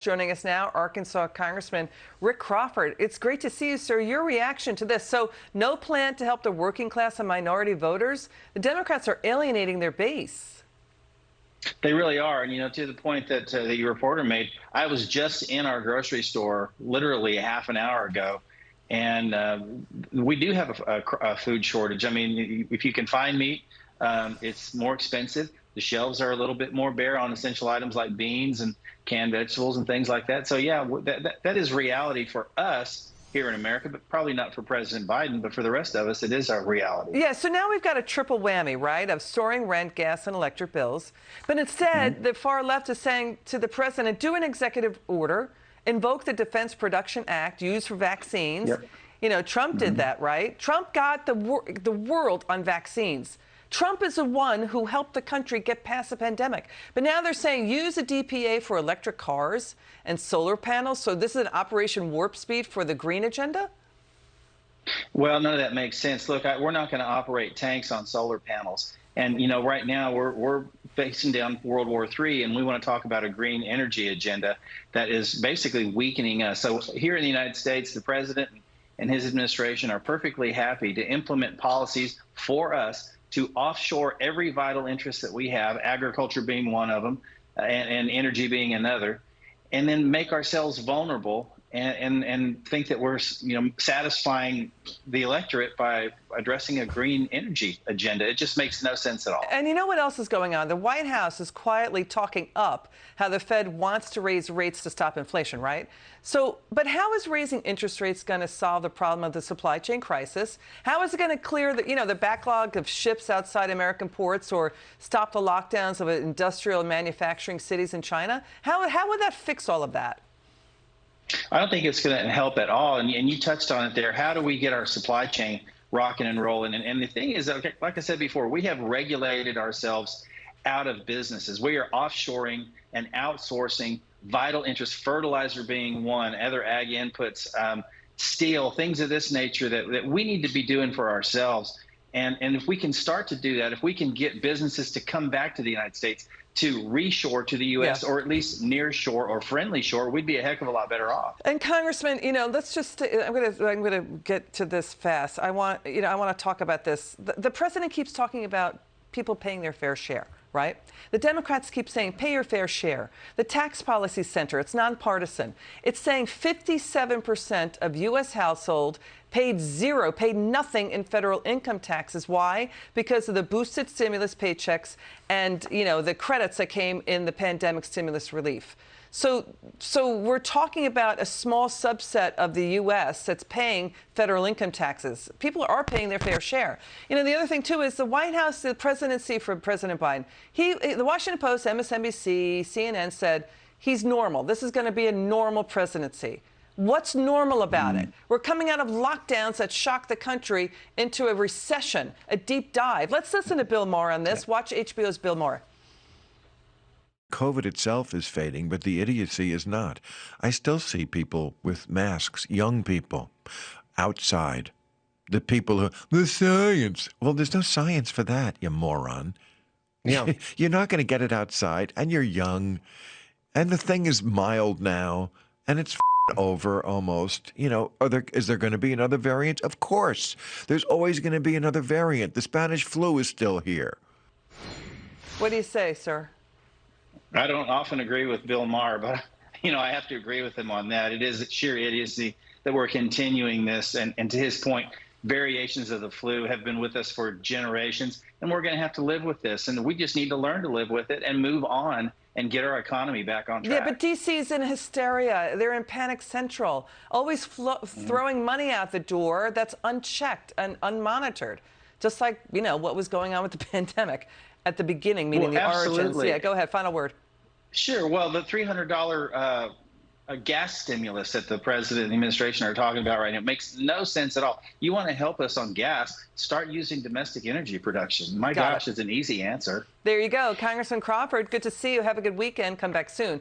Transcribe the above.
Joining us now, Arkansas Congressman Rick Crawford. It's great to see you, sir. Your reaction to this. So, no plan to help the working class and minority voters? The Democrats are alienating their base. They really are. And, to the point that the reporter made, I was just in our grocery store literally a half an hour ago. And we do have a food shortage. I mean, if you can find meat, it's more expensive. The shelves are a little bit more bare on essential items like beans and canned vegetables and things like that. So, yeah, that is reality for us here in America, but probably not for President Biden. But for the rest of us, it is our reality. Yeah, so now we've got a triple whammy, right, of soaring rent, gas, and electric bills. But instead, the far left is saying to the president, do an executive order, invoke the Defense Production Act used for vaccines. Yep. Trump did that, right? Trump got the world on vaccines. Trump is the one who helped the country get past the pandemic. But now they're saying use a DPA for electric cars and solar panels. So this is an Operation Warp Speed for the green agenda? Well, none of that makes sense. Look, we're not going to operate tanks on solar panels. And, right now we're facing down World War III, and we want to talk about a green energy agenda that is basically weakening us. So here in the United States, the president and his administration are perfectly happy to implement policies for us to offshore every vital interest that we have, agriculture being one of them, and energy being another, and then make ourselves vulnerable and think that we're satisfying the electorate by addressing a green energy agenda. It just makes no sense at all. And you know what else is going on? The White House is quietly talking up how the Fed wants to raise rates to stop inflation, right? So, but how is raising interest rates going to solve the problem of the supply chain crisis? How is it going to clear the backlog of ships outside American ports or stop the lockdowns of industrial and manufacturing cities in China? How would that fix all of that? I don't think it's going to help at all. And you touched on it there. How do we get our supply chain rocking and rolling? And the thing is, okay, like I said before, we have regulated ourselves out of businesses. We are offshoring and outsourcing vital interests, fertilizer being one, other ag inputs, steel, things of this nature that we need to be doing for ourselves. And if we can start to do that, if we can get businesses to come back to the United States, to reshore to the U.S. or at least near shore or friendly shore, we'd be a heck of a lot better off. And Congressman, let's just I'm going to get to this fast. I want to talk about this. The president keeps talking about people paying their fair share, right? The Democrats keep saying pay your fair share. The Tax Policy Center, it's nonpartisan. It's saying 57% of U.S. households paid nothing in federal income taxes. Why? Because of the boosted stimulus paychecks and, the credits that came in the pandemic stimulus relief. So we're talking about a small subset of the U.S. that's paying federal income taxes. People are paying their fair share. The other thing, too, is the White House, the presidency for President Biden, the Washington Post, MSNBC, CNN said he's normal. This is going to be a normal presidency. What's normal about it? We're coming out of lockdowns that shocked the country into a recession, a deep dive. Let's listen to Bill Maher on this. Watch HBO's Bill Maher. COVID itself is fading, but the idiocy is not. I still see people with masks, young people, outside. The people who, the science. Well, there's no science for that, you moron. Yeah. You're not going to get it outside, and you're young, and the thing is mild now, and it's over almost. Is there going to be another variant? Of course. There's always going to be another variant. The Spanish flu is still here. What do you say, sir? I don't often agree with Bill Maher, but, I have to agree with him on that. It is sheer idiocy that we're continuing this. And to his point, variations of the flu have been with us for generations, and we're going to have to live with this. And we just need to learn to live with it and move on and get our economy back on track. Yeah, but D.C.'s in hysteria. They're in panic central, always throwing money out the door that's unchecked and unmonitored, just like, what was going on with the pandemic at the beginning, meaning the origins. Yeah, go ahead. Final word. Sure. Well, the $300 gas stimulus that the president and the administration are talking about right now makes no sense at all. You want to help us on gas, start using domestic energy production. My gosh, it's an easy answer. There you go. Congressman Crawford, good to see you. Have a good weekend. Come back soon.